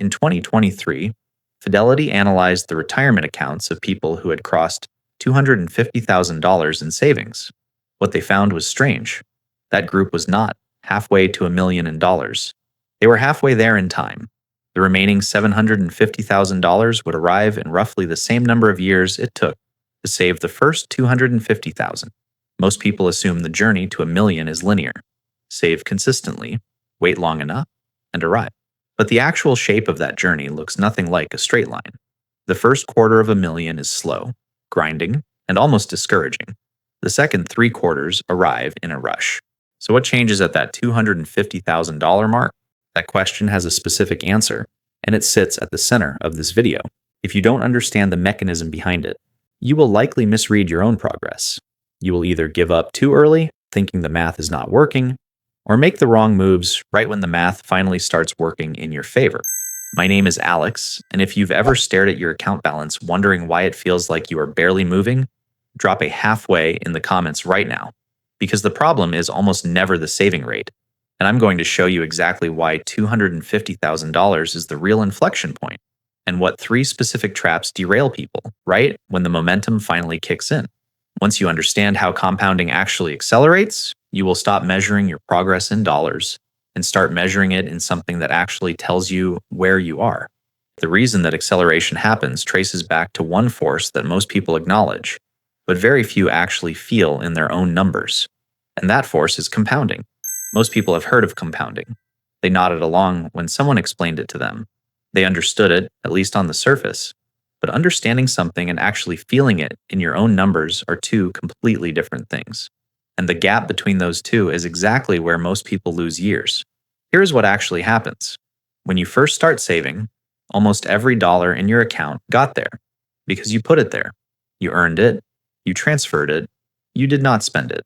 In 2023, Fidelity analyzed the retirement accounts of people who had crossed $250,000 in savings. What they found was strange. That group was not halfway to $1 million in dollars. They were halfway there in time. The remaining $750,000 would arrive in roughly the same number of years it took to save the first $250,000. Most people assume the journey to $1 million is linear. Save consistently, wait long enough, and arrive. But the actual shape of that journey looks nothing like a straight line. The first quarter of $1 million is slow, grinding, and almost discouraging. The second 3 quarters arrive in a rush. So what changes at that $250,000 mark? That question has a specific answer, and it sits at the center of this video. If you don't understand the mechanism behind it, you will likely misread your own progress. You will either give up too early, thinking the math is not working, or make the wrong moves right when the math finally starts working in your favor. My name is Alex, and if you've ever stared at your account balance wondering why it feels like you are barely moving, drop a halfway in the comments right now, because the problem is almost never the saving rate. And I'm going to show you exactly why $250,000 is the real inflection point, and what 3 specific traps derail people right when the momentum finally kicks in. Once you understand how compounding actually accelerates, you will stop measuring your progress in dollars and start measuring it in something that actually tells you where you are. The reason that acceleration happens traces back to one force that most people acknowledge, but very few actually feel in their own numbers. And that force is compounding. Most people have heard of compounding. They nodded along when someone explained it to them. They understood it, at least on the surface. But understanding something and actually feeling it in your own numbers are 2 completely different things. And the gap between those 2 is exactly where most people lose years. Here's what actually happens. When you first start saving, almost every dollar in your account got there because you put it there. You earned it, you transferred it, you did not spend it.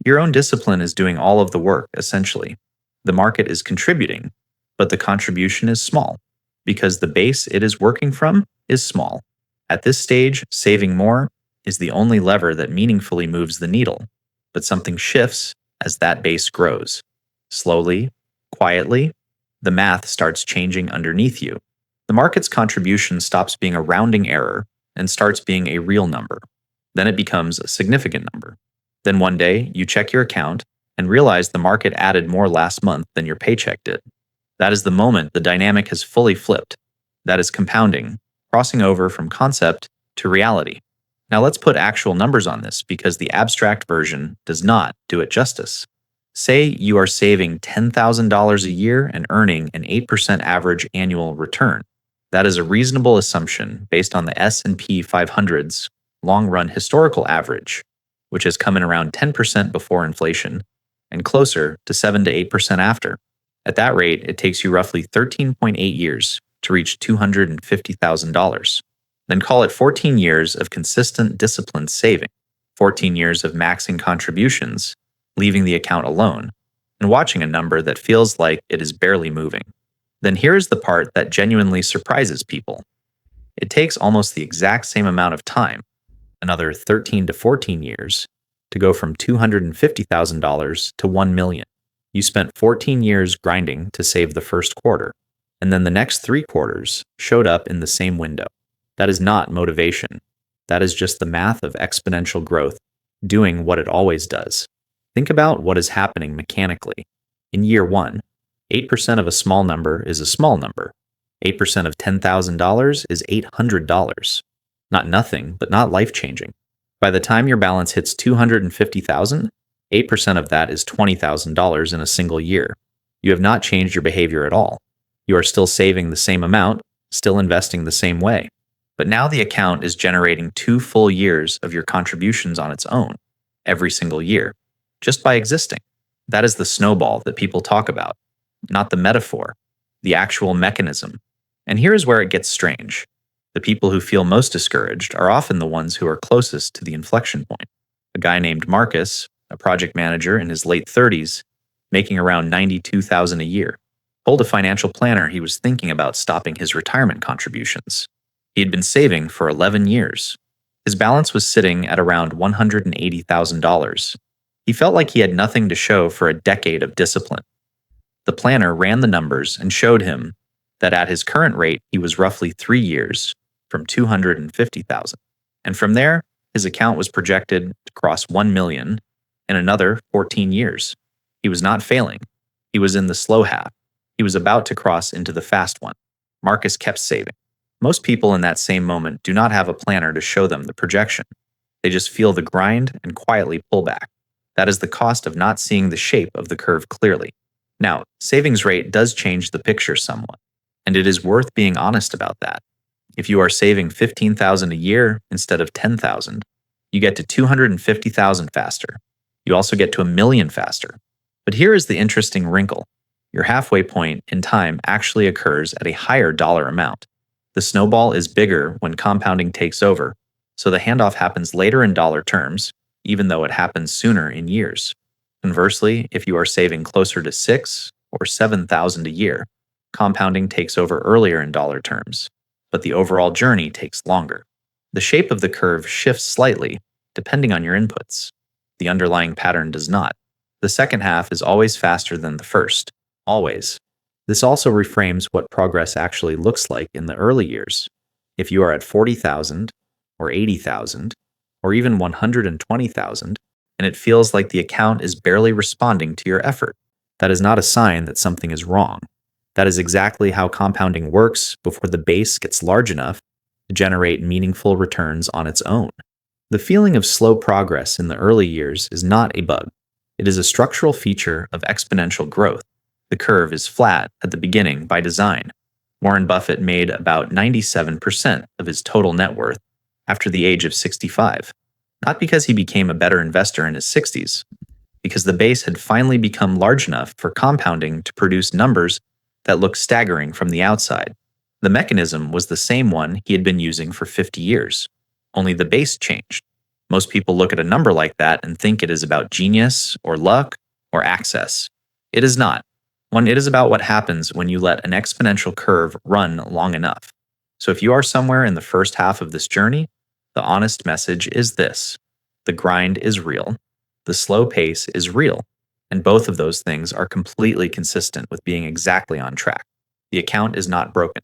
Your own discipline is doing all of the work, essentially. The market is contributing, but the contribution is small because the base it is working from is small. At this stage, saving more is the only lever that meaningfully moves the needle, but something shifts as that base grows. Slowly, quietly, the math starts changing underneath you. The market's contribution stops being a rounding error and starts being a real number. Then it becomes a significant number. Then one day, you check your account and realize the market added more last month than your paycheck did. That is the moment the dynamic has fully flipped. That is compounding, crossing over from concept to reality. Now let's put actual numbers on this because the abstract version does not do it justice. Say you are saving $10,000 a year and earning an 8% average annual return. That is a reasonable assumption based on the S&P 500's long-run historical average, which has come in around 10% before inflation and closer to 7 to 8% after. At that rate, it takes you roughly 13.8 years to reach $250,000. Then call it 14 years of consistent disciplined saving, 14 years of maxing contributions, leaving the account alone, and watching a number that feels like it is barely moving. Then here's the part that genuinely surprises people. It takes almost the exact same amount of time, another 13 to 14 years, to go from $250,000 to $1 million. You spent 14 years grinding to save the first quarter, and then the next 3 quarters showed up in the same window. That is not motivation. That is just the math of exponential growth, doing what it always does. Think about what is happening mechanically. In year 1, 8% of a small number is a small number. 8% of $10,000 is $800. Not nothing, but not life-changing. By the time your balance hits $250,000, 8% of that is $20,000 in a single year. You have not changed your behavior at all. You are still saving the same amount, still investing the same way. But now the account is generating 2 full years of your contributions on its own, every single year, just by existing. That is the snowball that people talk about, not the metaphor, the actual mechanism. And here is where it gets strange. The people who feel most discouraged are often the ones who are closest to the inflection point. A guy named Marcus, a project manager in his late 30s, making around $92,000 a year, told a financial planner he was thinking about stopping his retirement contributions. He had been saving for 11 years. His balance was sitting at around $180,000. He felt like he had nothing to show for a decade of discipline. The planner ran the numbers and showed him that at his current rate, he was roughly 3 years from 250,000. And from there, his account was projected to cross 1 million in another 14 years. He was not failing. He was in the slow half. He was about to cross into the fast one. Marcus kept saving. Most people in that same moment do not have a planner to show them the projection. They just feel the grind and quietly pull back. That is the cost of not seeing the shape of the curve clearly. Now, savings rate does change the picture somewhat, and it is worth being honest about that. If you are saving 15,000 a year instead of 10,000, you get to 250,000 faster. You also get to 1 million faster. But here is the interesting wrinkle. Your halfway point in time actually occurs at a higher dollar amount. The snowball is bigger when compounding takes over, so the handoff happens later in dollar terms, even though it happens sooner in years. Conversely, if you are saving closer to 6 or 7,000 a year, compounding takes over earlier in dollar terms, but the overall journey takes longer. The shape of the curve shifts slightly, depending on your inputs. The underlying pattern does not. The second half is always faster than the first. Always. This also reframes what progress actually looks like in the early years. If you are at 40,000, or 80,000, or even 120,000, and it feels like the account is barely responding to your effort, that is not a sign that something is wrong. That is exactly how compounding works before the base gets large enough to generate meaningful returns on its own. The feeling of slow progress in the early years is not a bug. It is a structural feature of exponential growth. The curve is flat at the beginning by design. Warren Buffett made about 97% of his total net worth after the age of 65, not because he became a better investor in his 60s, because the base had finally become large enough for compounding to produce numbers that looked staggering from the outside. The mechanism was the same one he had been using for 50 years, only the base changed. Most people look at a number like that and think it is about genius or luck or access. It is not. It is about what happens when you let an exponential curve run long enough. So if you are somewhere in the first half of this journey, the honest message is this: the grind is real, the slow pace is real, and both of those things are completely consistent with being exactly on track. The account is not broken.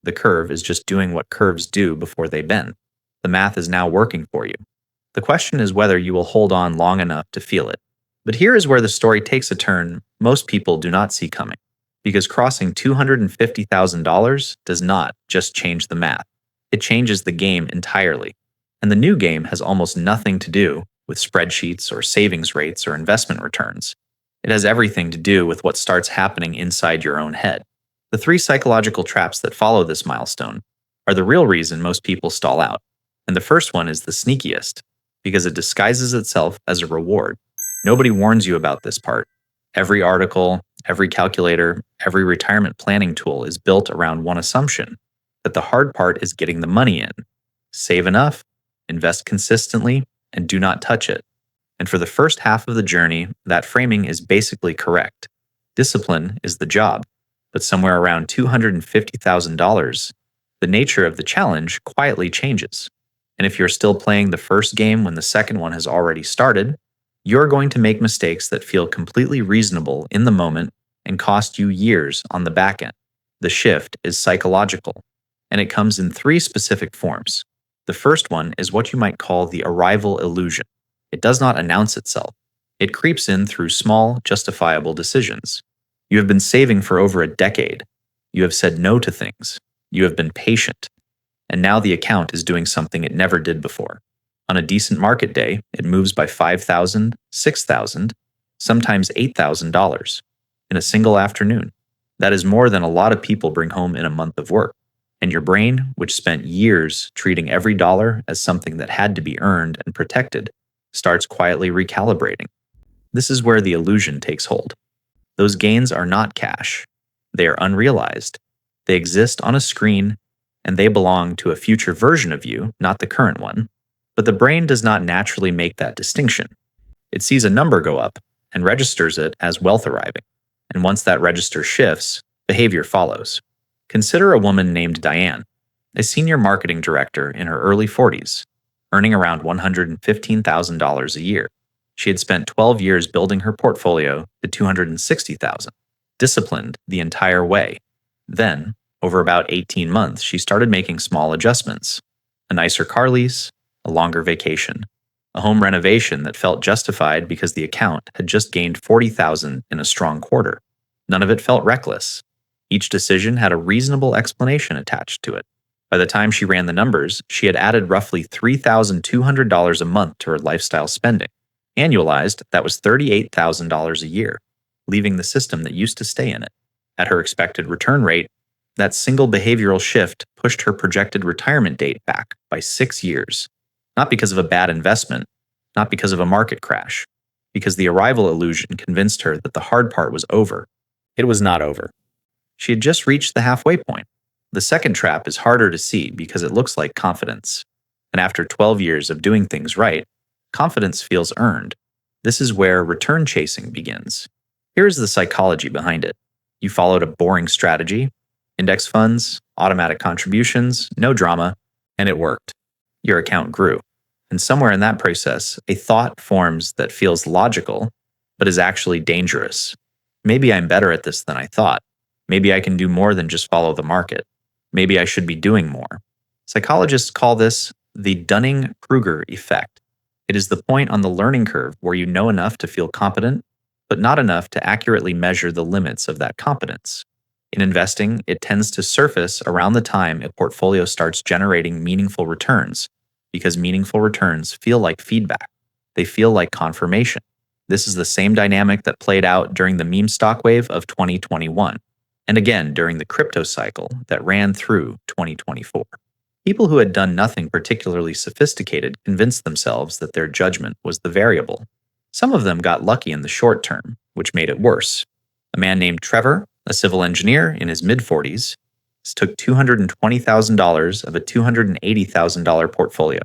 The curve is just doing what curves do before they bend. The math is now working for you. The question is whether you will hold on long enough to feel it. But here is where the story takes a turn most people do not see coming, because crossing $250,000 does not just change the math. It changes the game entirely. And the new game has almost nothing to do with spreadsheets or savings rates or investment returns. It has everything to do with what starts happening inside your own head. The 3 psychological traps that follow this milestone are the real reason most people stall out. And the first one is the sneakiest, because it disguises itself as a reward. Nobody warns you about this part. Every article, every calculator, every retirement planning tool is built around one assumption: that the hard part is getting the money in. Save enough, invest consistently, and do not touch it. And for the first half of the journey, that framing is basically correct. Discipline is the job, but somewhere around $250,000, the nature of the challenge quietly changes. And if you're still playing the first game when the second one has already started, you're going to make mistakes that feel completely reasonable in the moment and cost you years on the back end. The shift is psychological, and it comes in 3 specific forms. The first one is what you might call the arrival illusion. It does not announce itself. It creeps in through small, justifiable decisions. You have been saving for over a decade. You have said no to things. You have been patient. And now the account is doing something it never did before. On a decent market day, it moves by $5,000, $6,000, sometimes $8,000 in a single afternoon. That is more than a lot of people bring home in a month of work. And your brain, which spent years treating every dollar as something that had to be earned and protected, starts quietly recalibrating. This is where the illusion takes hold. Those gains are not cash. They are unrealized. They exist on a screen, and they belong to a future version of you, not the current one. But the brain does not naturally make that distinction. It sees a number go up and registers it as wealth arriving. And once that register shifts, behavior follows. Consider a woman named Diane, a senior marketing director in her early 40s, earning around $115,000 a year. She had spent 12 years building her portfolio to $260,000, disciplined the entire way. Then, Over about 18 months, she started making small adjustments: a nicer car lease, a longer vacation, a home renovation that felt justified because the account had just gained 40,000 in a strong quarter. None of it felt reckless. Each decision had a reasonable explanation attached to it. By the time she ran the numbers, she had added roughly $3,200 a month to her lifestyle spending. Annualized, that was $38,000 a year, leaving the system that used to stay in it. At her expected return rate, that single behavioral shift pushed her projected retirement date back by 6 years. Not because of a bad investment, not because of a market crash, because the arrival illusion convinced her that the hard part was over. It was not over. She had just reached the halfway point. The second trap is harder to see because it looks like confidence. And after 12 years of doing things right, confidence feels earned. This is where return chasing begins. Here is the psychology behind it. You followed a boring strategy: index funds, automatic contributions, no drama, and it worked. Your account grew. And somewhere in that process, a thought forms that feels logical, but is actually dangerous. Maybe I'm better at this than I thought. Maybe I can do more than just follow the market. Maybe I should be doing more. Psychologists call this the Dunning-Kruger effect. It is the point on the learning curve where you know enough to feel competent, but not enough to accurately measure the limits of that competence. In investing, it tends to surface around the time a portfolio starts generating meaningful returns, because meaningful returns feel like feedback. They feel like confirmation. This is the same dynamic that played out during the meme stock wave of 2021, and again during the crypto cycle that ran through 2024. People who had done nothing particularly sophisticated convinced themselves that their judgment was the variable. Some of them got lucky in the short term, which made it worse. A man named Trevor, a civil engineer in his mid-40s, took $220,000 of a $280,000 portfolio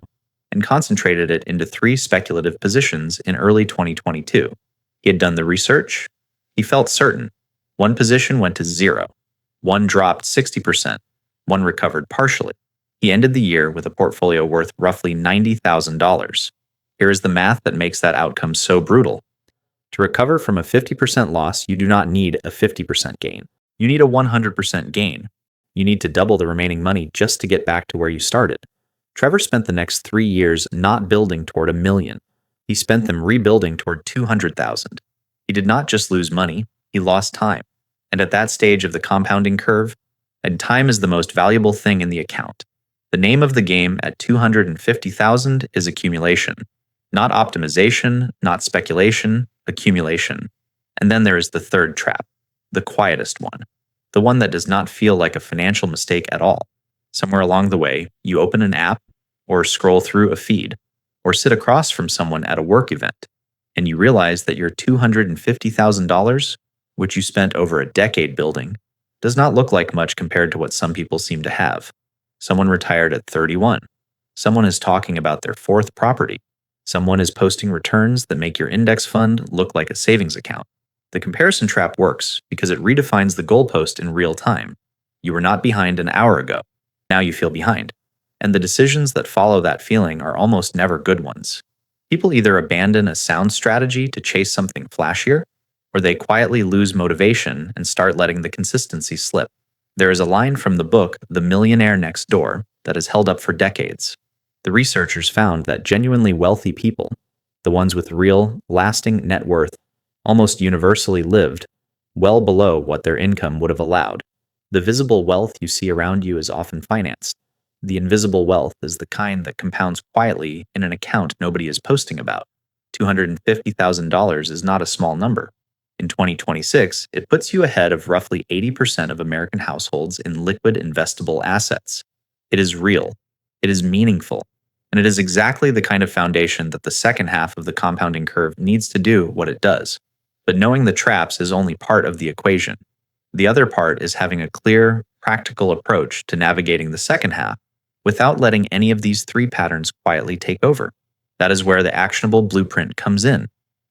and concentrated it into 3 speculative positions in early 2022. He had done the research. He felt certain. One position went to zero. One dropped 60%. One recovered partially. He ended the year with a portfolio worth roughly $90,000. Here is the math that makes that outcome so brutal. To recover from a 50% loss, you do not need a 50% gain. You need a 100% gain. You need to double the remaining money just to get back to where you started. Trevor spent the next 3 years not building toward $1 million. He spent them rebuilding toward $200,000. He did not just lose money, he lost time. And at that stage of the compounding curve, and time is the most valuable thing in the account. The name of the game at $250,000 is accumulation. Not optimization, not speculation, accumulation. And then there is the third trap, the quietest one, the one that does not feel like a financial mistake at all. Somewhere along the way, you open an app, or scroll through a feed, or sit across from someone at a work event, and you realize that your $250,000, which you spent over a decade building, does not look like much compared to what some people seem to have. Someone retired at 31. Someone is talking about their 4th property. Someone is posting returns that make your index fund look like a savings account. The comparison trap works because it redefines the goalpost in real time. You were not behind an hour ago. Now you feel behind. And the decisions that follow that feeling are almost never good ones. People either abandon a sound strategy to chase something flashier, or they quietly lose motivation and start letting the consistency slip. There is a line from the book The Millionaire Next Door that is held up for decades. The researchers found that genuinely wealthy people, the ones with real, lasting net worth, almost universally lived well below what their income would have allowed. The visible wealth you see around you is often financed. The invisible wealth is the kind that compounds quietly in an account nobody is posting about. $250,000 is not a small number. In 2026, it puts you ahead of roughly 80% of American households in liquid investable assets. It is real. It is meaningful. And it is exactly the kind of foundation that the second half of the compounding curve needs to do what it does. But knowing the traps is only part of the equation. The other part is having a clear, practical approach to navigating the second half without letting any of these 3 patterns quietly take over. That is where the actionable blueprint comes in.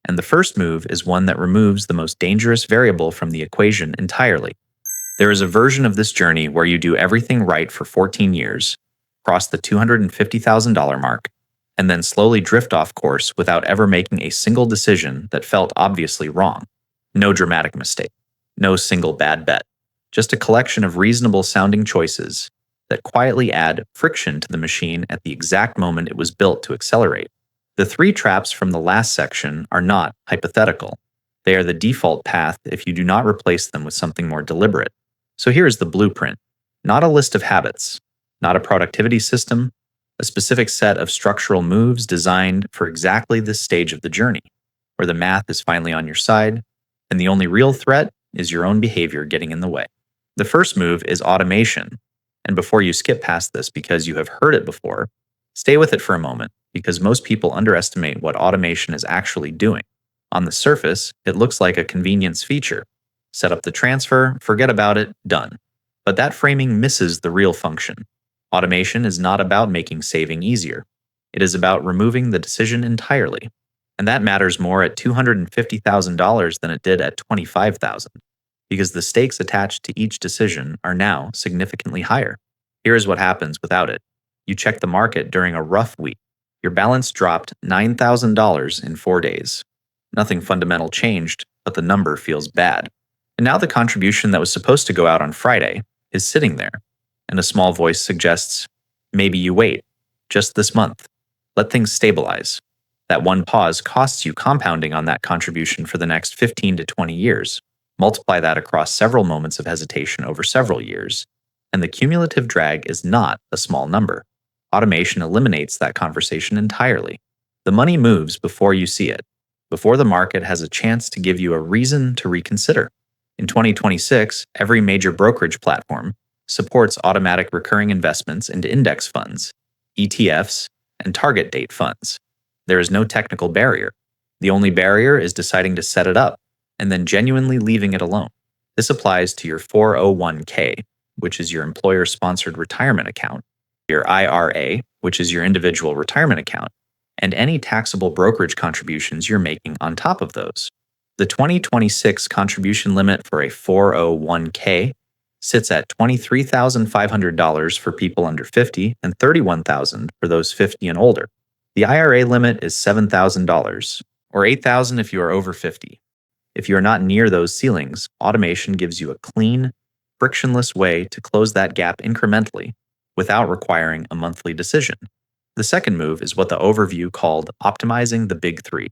And the first move is one that removes the most dangerous variable from the equation entirely. There is a version of this journey where you do everything right for 14 years, cross the $250,000 mark, and then slowly drift off course without ever making a single decision that felt obviously wrong. No dramatic mistake. No single bad bet. just a collection of reasonable sounding choices that quietly add friction to the machine at the exact moment it was built to accelerate. The three traps from the last section are not hypothetical. They are the default path if you do not replace them with something more deliberate. So here is the blueprint. Not a list of habits, not a productivity system, a specific set of structural moves designed for exactly this stage of the journey, where the math is finally on your side, and the only real threat is your own behavior getting in the way. The first move is automation. And before you skip past this because you have heard it before, stay with it for a moment because most people underestimate what automation is actually doing. On the surface, it looks like a convenience feature. Set up the transfer, forget about it, done. But that framing misses the real function. Automation is not about making saving easier. It is about removing the decision entirely. And that matters more at $250,000 than it did at $25,000, because the stakes attached to each decision are now significantly higher. Here is what happens without it. You check the market during a rough week. Your balance dropped $9,000 in 4 days. Nothing fundamental changed, but the number feels bad. And now the contribution that was supposed to go out on Friday is sitting there, and a small voice suggests, maybe you wait, just this month. Let things stabilize. That one pause costs you compounding on that contribution for the next 15 to 20 years. Multiply that across several moments of hesitation over several years, and the cumulative drag is not a small number. Automation eliminates that conversation entirely. The money moves before you see it, before the market has a chance to give you a reason to reconsider. In 2026, every major brokerage platform supports automatic recurring investments into index funds, ETFs, and target date funds. There is no technical barrier. The only barrier is deciding to set it up and then genuinely leaving it alone. This applies to your 401k, which is your employer-sponsored retirement account, your IRA, which is your individual retirement account, and any taxable brokerage contributions you're making on top of those. The 2026 contribution limit for a 401k sits at $23,500 for people under 50 and $31,000 for those 50 and older. The IRA limit is $7,000, or $8,000 if you are over 50. If you are not near those ceilings, automation gives you a clean, frictionless way to close that gap incrementally without requiring a monthly decision. The second move is what the overview called optimizing the big three: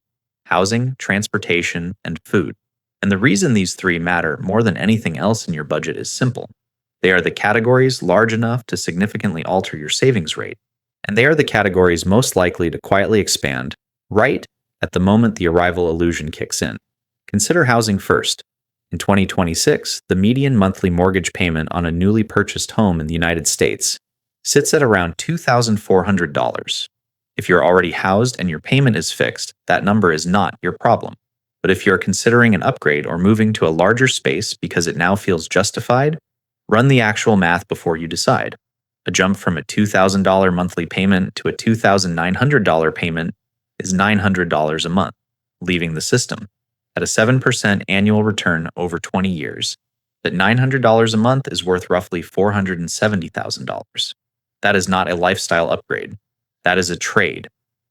housing, transportation, and food. And the reason these three matter more than anything else in your budget is simple. They are the categories large enough to significantly alter your savings rate, and they are the categories most likely to quietly expand right at the moment the arrival illusion kicks in. Consider housing first. In 2026, the median monthly mortgage payment on a newly purchased home in the United States sits at around $2,400. If you're already housed and your payment is fixed, that number is not your problem. But if you're considering an upgrade or moving to a larger space because it now feels justified, run the actual math before you decide. A jump from a $2,000 monthly payment to a $2,900 payment is $900 a month, leaving the system. At a 7% annual return over 20 years, that $900 a month is worth roughly $470,000. That is not a lifestyle upgrade. That is a trade.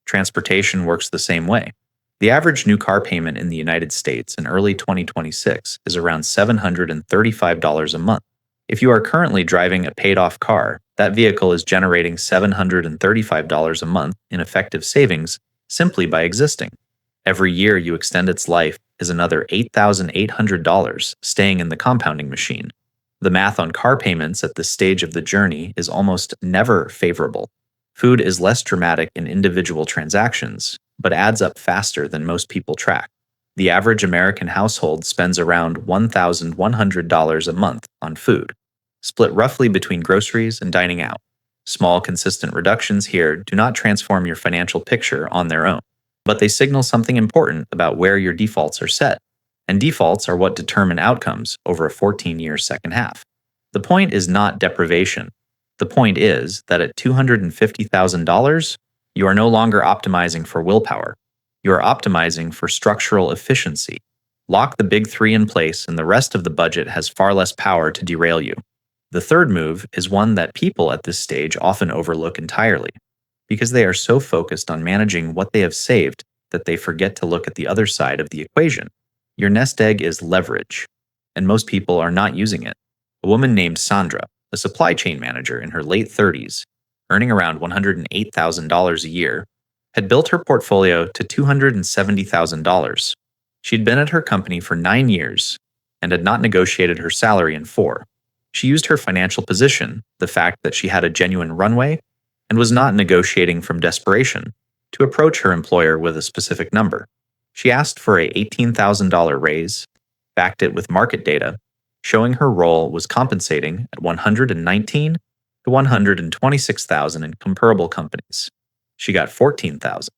Transportation works the same way. The average new car payment in the United States in early 2026 is around $735 a month. If you are currently driving a paid-off car, that vehicle is generating $735 a month in effective savings simply by existing. Every year you extend its life is another $8,800 staying in the compounding machine. The math on car payments at this stage of the journey is almost never favorable. Food is less dramatic in individual transactions, but adds up faster than most people track. The average American household spends around $1,100 a month on food, split roughly between groceries and dining out. Small, consistent reductions here do not transform your financial picture on their own, but they signal something important about where your defaults are set, and defaults are what determine outcomes over a 14-year second half. The point is not deprivation. The point is that at $250,000, you are no longer optimizing for willpower. You are optimizing for structural efficiency. Lock the big three in place, and the rest of the budget has far less power to derail you. The third move is one that people at this stage often overlook entirely, because they are so focused on managing what they have saved that they forget to look at the other side of the equation. Your nest egg is leverage, and most people are not using it. A woman named Sandra, a supply chain manager in her late 30s, earning around $108,000 a year, had built her portfolio to $270,000. She'd been at her company for 9 years and had not negotiated her salary in 4. She used her financial position, the fact that she had a genuine runway, and was not negotiating from desperation, to approach her employer with a specific number. She asked for a $18,000 raise, backed it with market data, showing her role was compensating at $119,000 to $126,000 in comparable companies. She got $14,000.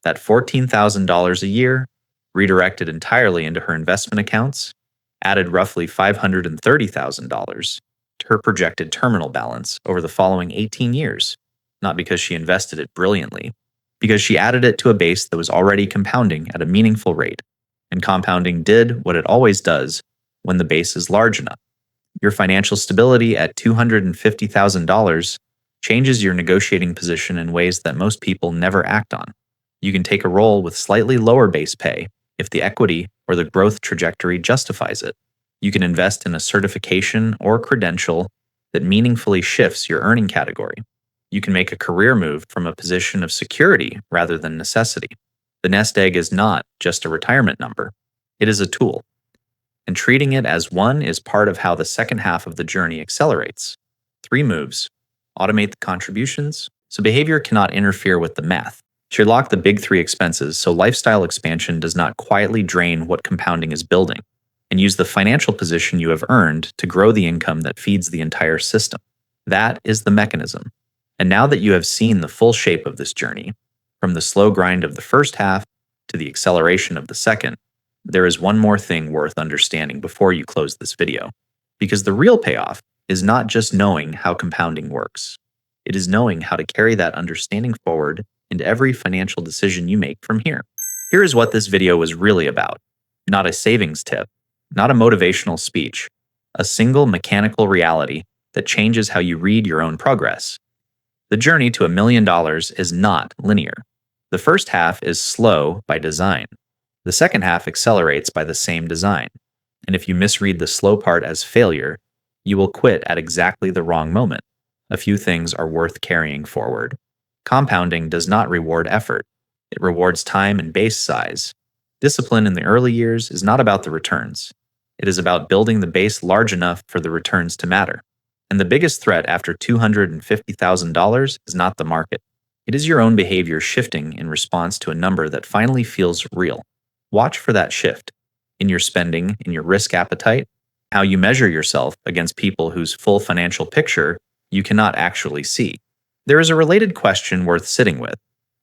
That $14,000 a year, redirected entirely into her investment accounts, added roughly $530,000 to her projected terminal balance over the following 18 years, not because she invested it brilliantly, because she added it to a base that was already compounding at a meaningful rate, and compounding did what it always does when the base is large enough. Your financial stability at $250,000 changes your negotiating position in ways that most people never act on. You can take a role with slightly lower base pay if the equity or the growth trajectory justifies it. You can invest in a certification or credential that meaningfully shifts your earning category. You can make a career move from a position of security rather than necessity. The nest egg is not just a retirement number. It is a tool. And treating it as one is part of how the second half of the journey accelerates. 3 moves. Automate the contributions so behavior cannot interfere with the math. Lock the big 3 expenses so lifestyle expansion does not quietly drain what compounding is building. And use the financial position you have earned to grow the income that feeds the entire system. That is the mechanism. And now that you have seen the full shape of this journey, from the slow grind of the first half to the acceleration of the second, there is one more thing worth understanding before you close this video. Because the real payoff is not just knowing how compounding works. It is knowing how to carry that understanding forward into every financial decision you make from here. Here is what this video was really about. Not a savings tip, not a motivational speech, a single mechanical reality that changes how you read your own progress. The journey to $1 million is not linear. The first half is slow by design. The second half accelerates by the same design. And if you misread the slow part as failure, you will quit at exactly the wrong moment. A few things are worth carrying forward. Compounding does not reward effort. It rewards time and base size. Discipline in the early years is not about the returns. It is about building the base large enough for the returns to matter. And the biggest threat after $250,000 is not the market. It is your own behavior shifting in response to a number that finally feels real. Watch for that shift in your spending, in your risk appetite, how you measure yourself against people whose full financial picture you cannot actually see. There is a related question worth sitting with.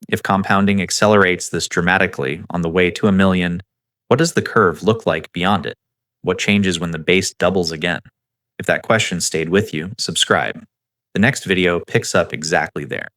If compounding accelerates this dramatically on the way to $1 million, what does the curve look like beyond it? What changes when the base doubles again? If that question stayed with you, subscribe. The next video picks up exactly there.